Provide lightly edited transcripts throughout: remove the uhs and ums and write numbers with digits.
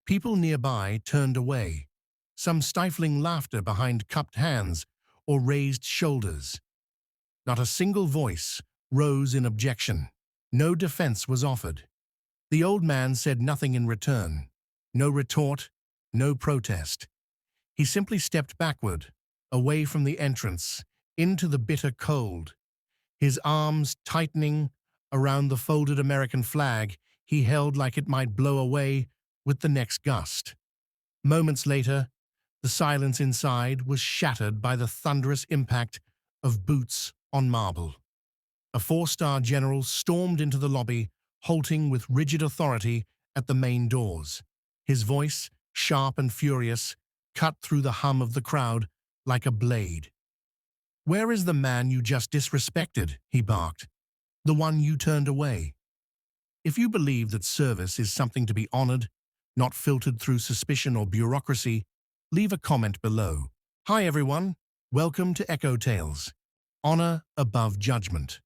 People nearby turned away, some stifling laughter behind cupped hands or raised shoulders. Not a single voice rose in objection. No defense was offered. The old man said nothing in return. No retort, no protest. He simply stepped backward, away from the entrance, into the bitter cold. His arms tightening around the folded American flag he held like it might blow away with the next gust. Moments later, the silence inside was shattered by the thunderous impact of boots on marble. A four-star general stormed into the lobby, halting with rigid authority at the main doors. His voice, sharp and furious, cut through the hum of the crowd like a blade. "Where is the man you just disrespected?" he barked. "The one you turned away." If you believe that service is something to be honored, not filtered through suspicion or bureaucracy, leave a comment below. Hi everyone, welcome to Echo Tales. Honor above judgment.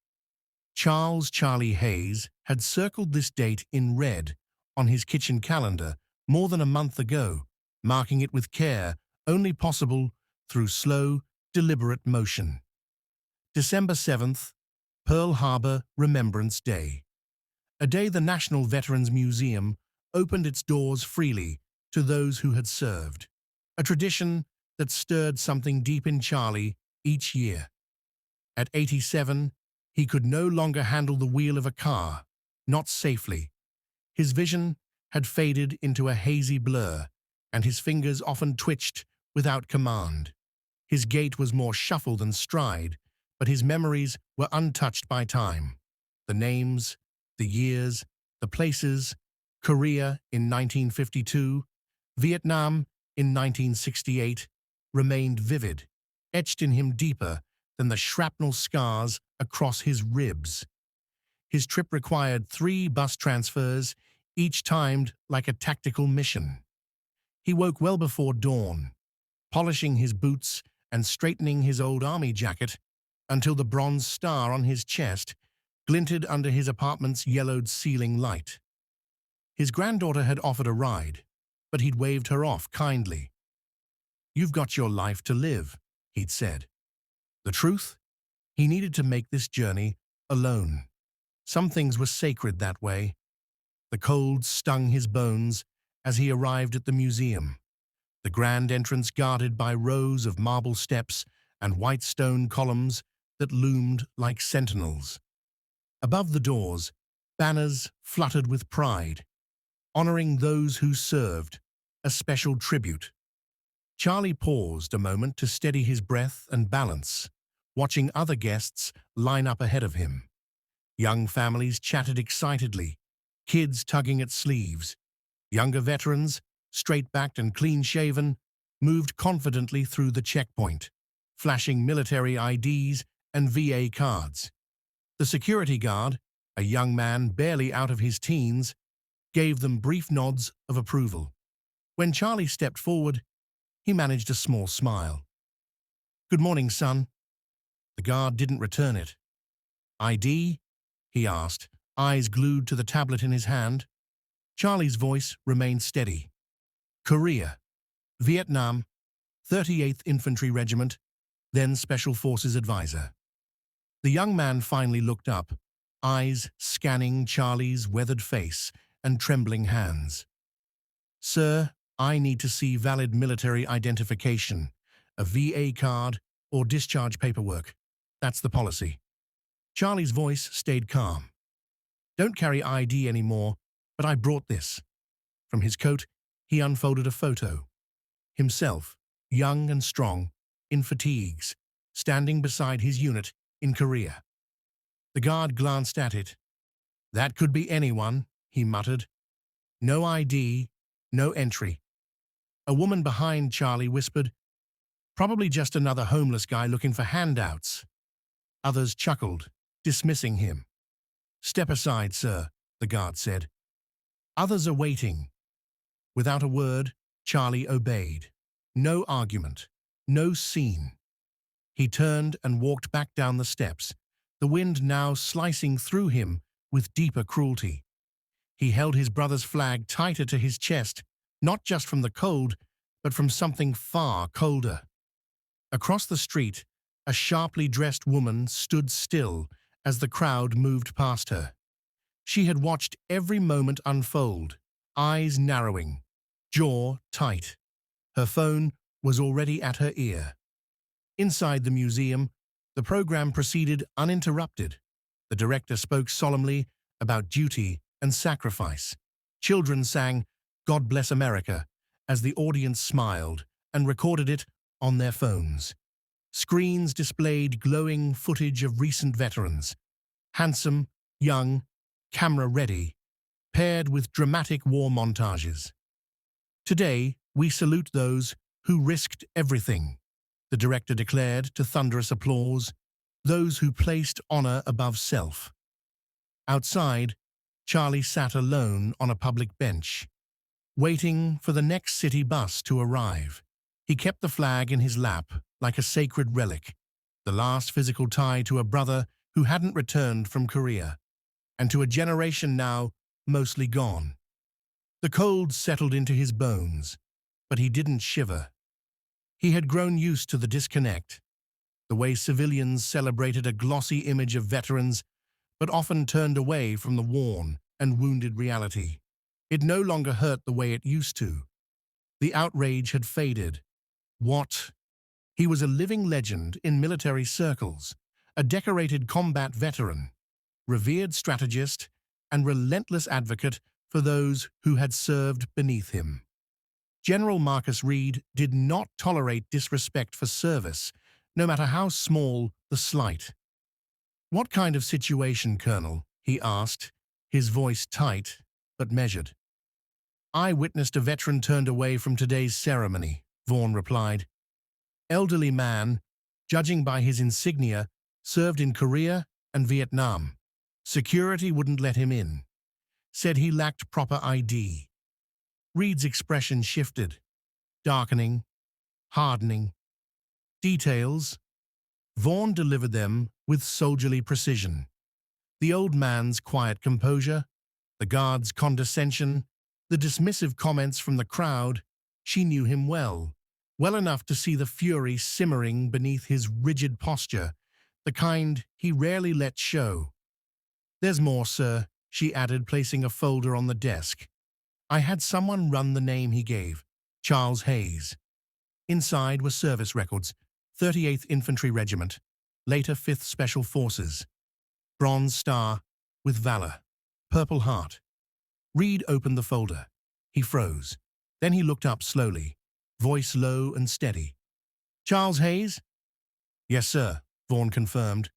Charles Charlie Hayes had circled this date in red on his kitchen calendar more than a month ago, marking it with care only possible through slow, deliberate motion. December 7th, Pearl Harbor Remembrance Day. A day the National Veterans Museum opened its doors freely to those who had served. A tradition that stirred something deep in Charlie each year. At 87, he could no longer handle the wheel of a car, not safely. His vision had faded into a hazy blur, and his fingers often twitched without command. His gait was more shuffle than stride, but his memories were untouched by time. The names, the years, the places, Korea in 1952, Vietnam in 1968, remained vivid, etched in him deeper than the shrapnel scars across his ribs. His trip required 3 bus transfers, each timed like a tactical mission. He woke well before dawn, polishing his boots and straightening his old army jacket until the bronze star on his chest glinted under his apartment's yellowed ceiling light. His granddaughter had offered a ride, but he'd waved her off kindly. "You've got your life to live," he'd said. The truth? He needed to make this journey alone. Some things were sacred that way. The cold stung his bones as he arrived at the museum, the grand entrance guarded by rows of marble steps and white stone columns that loomed like sentinels. Above the doors, banners fluttered with pride, honoring those who served, a special tribute. Charlie paused a moment to steady his breath and balance, watching other guests line up ahead of him. Young families chatted excitedly, kids tugging at sleeves. Younger veterans, straight-backed and clean-shaven, moved confidently through the checkpoint, flashing military IDs and VA cards. The security guard, a young man barely out of his teens, gave them brief nods of approval. When Charlie stepped forward, he managed a small smile. "Good morning, son." The guard didn't return it. "ID?" he asked, eyes glued to the tablet in his hand. Charlie's voice remained steady. "Korea, Vietnam, 38th Infantry Regiment, then Special Forces Advisor." The young man finally looked up, eyes scanning Charlie's weathered face and trembling hands. "Sir, I need to see valid military identification, a VA card, or discharge paperwork. That's the policy." Charlie's voice stayed calm. "Don't carry ID anymore, but I brought this." From his coat, he unfolded a photo. Himself, young and strong, in fatigues, standing beside his unit in Korea. The guard glanced at it. "That could be anyone," he muttered. "No ID, no entry." A woman behind Charlie whispered, "Probably just another homeless guy looking for handouts." Others chuckled, dismissing him. "Step aside, sir," the guard said. "Others are waiting." Without a word, Charlie obeyed. No argument, no scene. He turned and walked back down the steps, the wind now slicing through him with deeper cruelty. He held his brother's flag tighter to his chest not just from the cold, but from something far colder. Across the street, a sharply dressed woman stood still as the crowd moved past her. She had watched every moment unfold, eyes narrowing, jaw tight. Her phone was already at her ear. Inside the museum, the program proceeded uninterrupted. The director spoke solemnly about duty and sacrifice. Children sang "God Bless America" as the audience smiled and recorded it on their phones. Screens displayed glowing footage of recent veterans, handsome, young, camera-ready, paired with dramatic war montages. "Today, we salute those who risked everything," the director declared to thunderous applause, "those who placed honor above self." Outside, Charlie sat alone on a public bench, waiting for the next city bus to arrive. He kept the flag in his lap like a sacred relic, the last physical tie to a brother who hadn't returned from Korea, and to a generation now mostly gone. The cold settled into his bones, but he didn't shiver. He had grown used to the disconnect, the way civilians celebrated a glossy image of veterans but often turned away from the worn and wounded reality. It no longer hurt the way it used to. The outrage had faded. What? He was a living legend in military circles, a decorated combat veteran, revered strategist, and relentless advocate for those who had served beneath him. General Marcus Reed did not tolerate disrespect for service, no matter how small the slight. "What kind of situation, Colonel?" he asked, his voice tight but measured. "I witnessed a veteran turned away from today's ceremony," Vaughan replied. "Elderly man, judging by his insignia, served in Korea and Vietnam. Security wouldn't let him in. Said he lacked proper ID." Reed's expression shifted, darkening, hardening. Details. Vaughan delivered them with soldierly precision. The old man's quiet composure, the guard's condescension, the dismissive comments from the crowd. She knew him well, well enough to see the fury simmering beneath his rigid posture, the kind he rarely let show. "There's more, sir," she added, placing a folder on the desk. "I had someone run the name he gave, Charles Hayes." Inside were service records: 38th Infantry Regiment, later 5th Special Forces, Bronze Star with Valor, Purple Heart. Reed opened the folder. He froze. Then he looked up slowly, voice low and steady. "Charles Hayes?" "Yes, sir," Vaughan confirmed.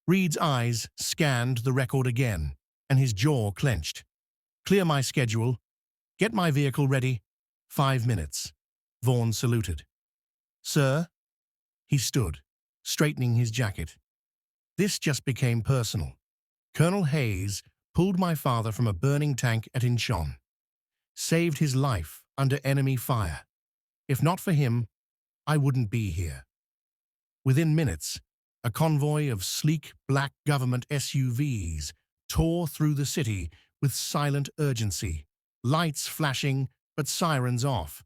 Reed's eyes scanned the record again, and his jaw clenched. "Clear my schedule. Get my vehicle ready. 5 minutes." Vaughan saluted. "Sir?" He stood, straightening his jacket. "This just became personal. Colonel Hayes pulled my father from a burning tank at Incheon. Saved his life under enemy fire. If not for him, I wouldn't be here." Within minutes, a convoy of sleek black government SUVs tore through the city with silent urgency, lights flashing but sirens off.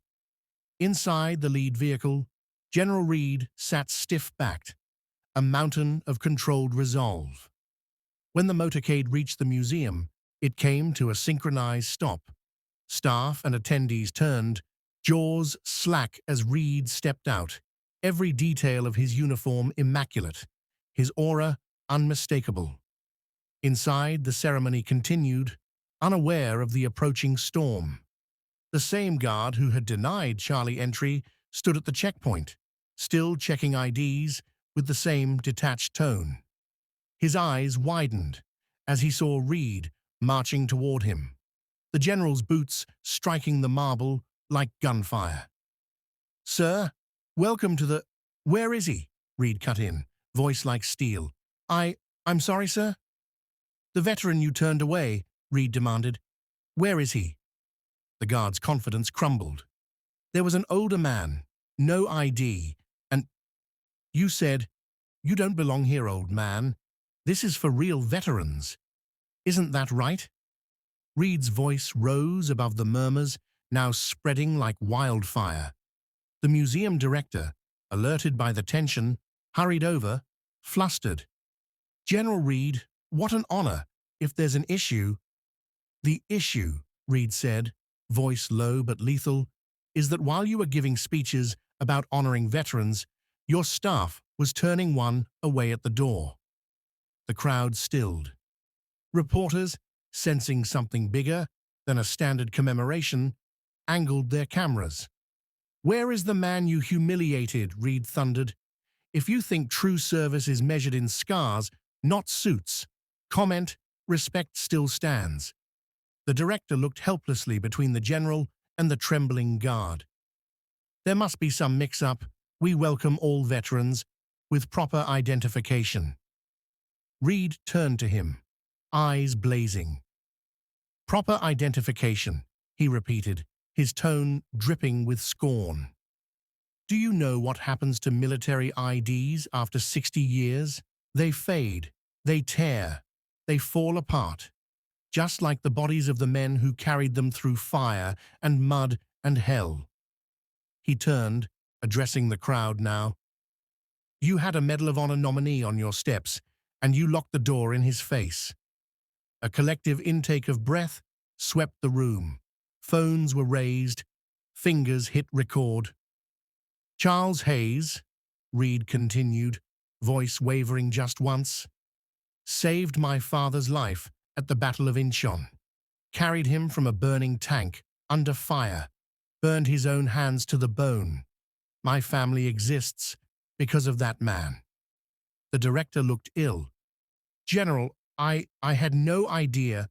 Inside the lead vehicle, General Reed sat stiff-backed, a mountain of controlled resolve. When the motorcade reached the museum, it came to a synchronized stop. Staff and attendees turned, jaws slack as Reed stepped out, every detail of his uniform immaculate, his aura unmistakable. Inside, the ceremony continued, unaware of the approaching storm. The same guard who had denied Charlie entry stood at the checkpoint, still checking IDs with the same detached tone. His eyes widened as he saw Reed marching toward him, the general's boots striking the marble like gunfire. "Sir, welcome to the—" "Where is he?" Reed cut in, voice like steel. I'm sorry, sir?" "The veteran you turned away," Reed demanded. "Where is he?" The guard's confidence crumbled. There was an older man, no ID, and— "You said, 'You don't belong here, old man. This is for real veterans. Isn't that right?'" Reed's voice rose above the murmurs, now spreading like wildfire. The museum director, alerted by the tension, hurried over, flustered. "General Reed, what an honor. If there's an issue—" "The issue," Reed said, voice low but lethal, "is that while you were giving speeches about honoring veterans, your staff was turning one away at the door." The crowd stilled. Reporters, sensing something bigger than a standard commemoration, angled their cameras. "Where is the man you humiliated?" Reed thundered. "If you think true service is measured in scars, not suits, comment, respect still stands." The director looked helplessly between the general and the trembling guard. "There must be some mix-up. We welcome all veterans, with proper identification." Reed turned to him, eyes blazing. "Proper identification," he repeated, his tone dripping with scorn. "Do you know what happens to military IDs after 60 years? They fade, they tear, they fall apart, just like the bodies of the men who carried them through fire and mud and hell." He turned, addressing the crowd now. "You had a Medal of Honor nominee on your steps, and you locked the door in his face." A collective intake of breath swept the room. Phones were raised, fingers hit record. "Charles Hayes," Reed continued, voice wavering just once, "saved my father's life at the Battle of Incheon, carried him from a burning tank under fire, burned his own hands to the bone. My family exists because of that man." The director looked ill. "General, I had no idea."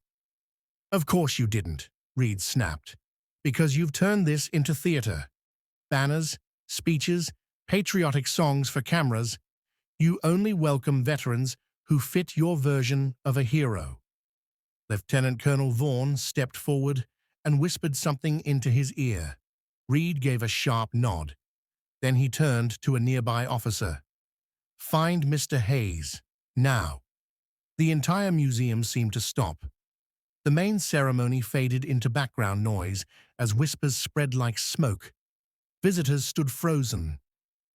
"Of course you didn't," Reed snapped, "because you've turned this into theater. Banners, speeches, patriotic songs for cameras. You only welcome veterans who fit your version of a hero." Lieutenant Colonel Vaughan stepped forward and whispered something into his ear. Reed gave a sharp nod. Then he turned to a nearby officer. "Find Mr. Hayes, now." The entire museum seemed to stop. The main ceremony faded into background noise as whispers spread like smoke. Visitors stood frozen,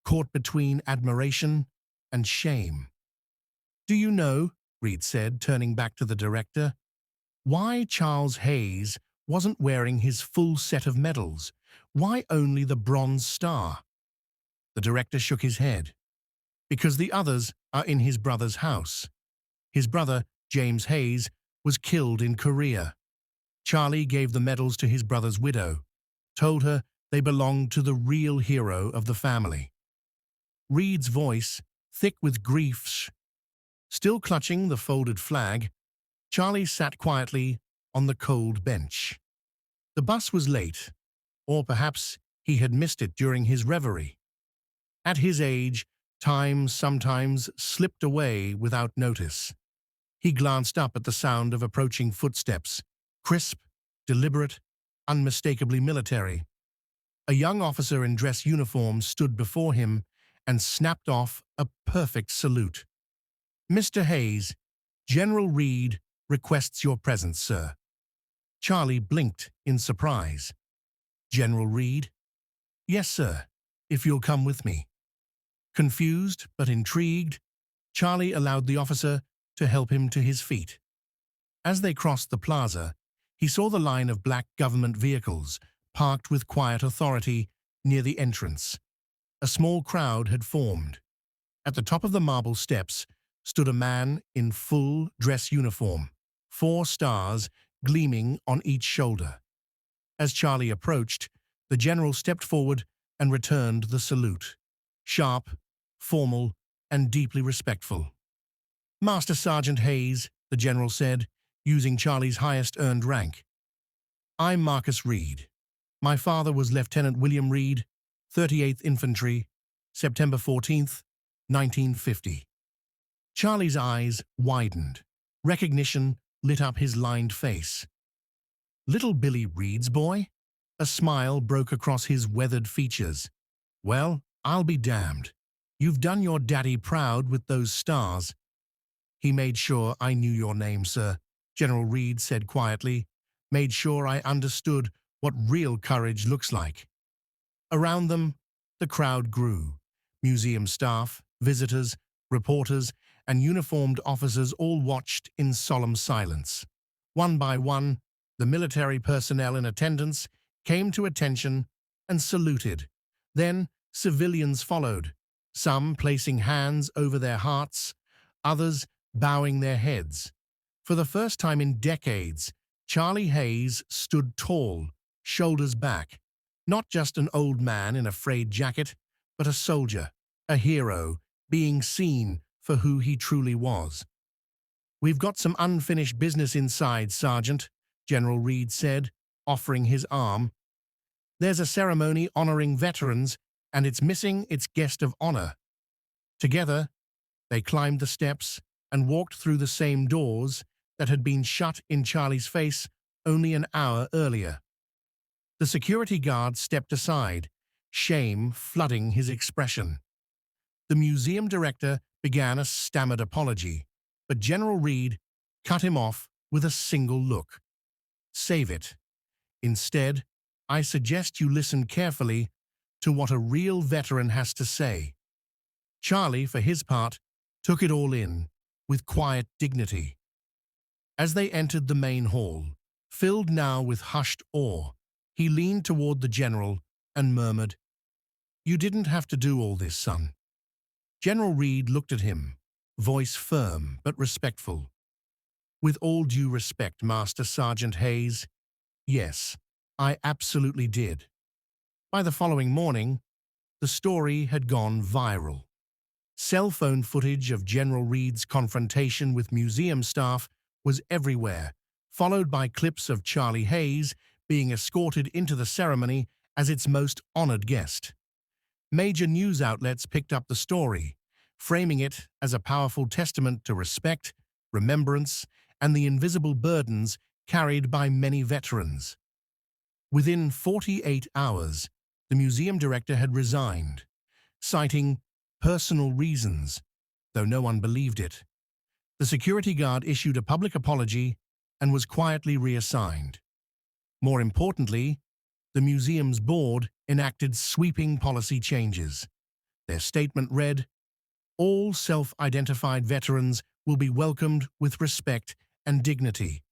caught between admiration and shame. "Do you know," Reed said, turning back to the director, "why Charles Hayes wasn't wearing his full set of medals? Why only the Bronze Star?" The director shook his head. "Because the others are in his brother's house. His brother, James Hayes, was killed in Korea. Charlie gave the medals to his brother's widow, told her they belonged to the real hero of the family." Reed's voice, thick with grief, still clutching the folded flag, Charlie sat quietly on the cold bench. The bus was late, or perhaps he had missed it during his reverie. At his age, time sometimes slipped away without notice. He glanced up at the sound of approaching footsteps, crisp, deliberate, unmistakably military. A young officer in dress uniform stood before him and snapped off a perfect salute. "Mr. Hayes, General Reed requests your presence, sir." Charlie blinked in surprise. "General Reed?" "Yes, sir, if you'll come with me." Confused but intrigued, Charlie allowed the officer to help him to his feet. As they crossed the plaza, he saw the line of black government vehicles parked with quiet authority near the entrance. A small crowd had formed. At the top of the marble steps stood a man in full dress uniform, 4 stars gleaming on each shoulder. As Charlie approached, the general stepped forward and returned the salute. Sharp, formal, and deeply respectful. "Master Sergeant Hayes," the general said, using Charlie's highest earned rank. "I'm Marcus Reed. My father was Lieutenant William Reed, 38th Infantry, September 14th, 1950. Charlie's eyes widened. Recognition lit up his lined face. "Little Billy Reed's boy?" A smile broke across his weathered features. "Well, I'll be damned. You've done your daddy proud with those stars." "He made sure I knew your name, sir," General Reed said quietly. "Made sure I understood what real courage looks like. Around them, the crowd grew. Museum staff, visitors, reporters, and uniformed officers all watched in solemn silence. One by one, the military personnel in attendance came to attention and saluted. Then civilians followed, some placing hands over their hearts, others bowing their heads. For the first time in decades, Charlie Hayes stood tall, shoulders back, not just an old man in a frayed jacket, but a soldier, a hero, being seen for who he truly was. "We've got some unfinished business inside, Sergeant," General Reed said, offering his arm. "There's a ceremony honoring veterans, and it's missing its guest of honor." Together, they climbed the steps and walked through the same doors that had been shut in Charlie's face only an hour earlier. The security guard stepped aside, shame flooding his expression. The museum director began a stammered apology, but General Reed cut him off with a single look. "Save it. Instead, I suggest you listen carefully to what a real veteran has to say." Charlie, for his part, took it all in, with quiet dignity. As they entered the main hall, filled now with hushed awe, he leaned toward the general and murmured, "You didn't have to do all this, son." General Reed looked at him, voice firm but respectful. "With all due respect, Master Sergeant Hayes, yes, I absolutely did." By the following morning, the story had gone viral. Cell phone footage of General Reed's confrontation with museum staff was everywhere, followed by clips of Charlie Hayes being escorted into the ceremony as its most honored guest. Major news outlets picked up the story, framing it as a powerful testament to respect, remembrance, and the invisible burdens carried by many veterans. Within 48 hours, the museum director had resigned, citing personal reasons, though no one believed it. The security guard issued a public apology and was quietly reassigned. More importantly, the museum's board enacted sweeping policy changes. Their statement read, "All self-identified veterans will be welcomed with respect and dignity.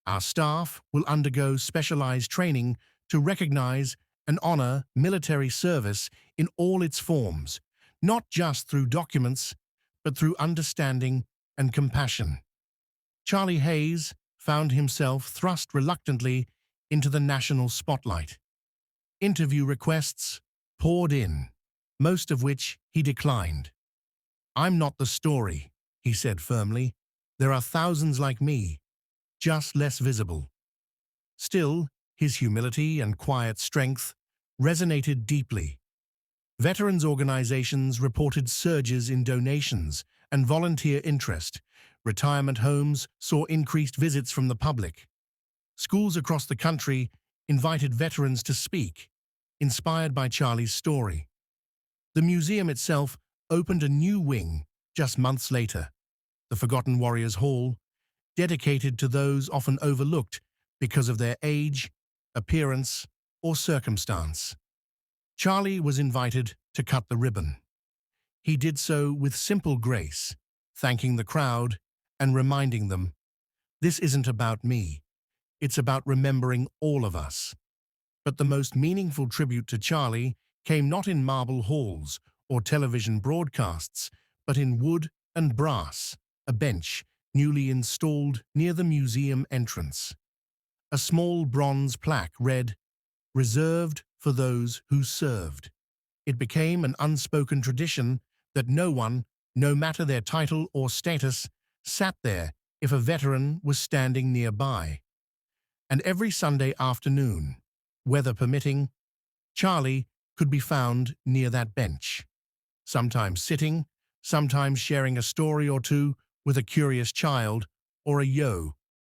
Our staff will undergo specialized training to recognize and honor military service in all its forms, not just through documents, but through understanding and compassion." Charlie Hayes found himself thrust reluctantly into the national spotlight. Interview requests poured in, most of which he declined. "I'm not the story," he said firmly. "There are thousands like me, just less visible." Still, his humility and quiet strength resonated deeply. Veterans organizations reported surges in donations and volunteer interest. Retirement homes saw increased visits from the public. Schools across the country invited veterans to speak, inspired by Charlie's story. The museum itself opened a new wing just months later, the Forgotten Warriors Hall, dedicated to those often overlooked because of their age, appearance, or circumstance. Charlie was invited to cut the ribbon. He did so with simple grace, thanking the crowd and reminding them, "This isn't about me. It's about remembering all of us." But the most meaningful tribute to Charlie came not in marble halls or television broadcasts, but in wood and brass, a bench newly installed near the museum entrance. A small bronze plaque read, "Reserved for those who served." It became an unspoken tradition that no one, no matter their title or status, sat there if a veteran was standing nearby. And every Sunday afternoon, weather permitting, Charlie could be found near that bench, sometimes sitting, sometimes sharing a story or two with a curious child or a yo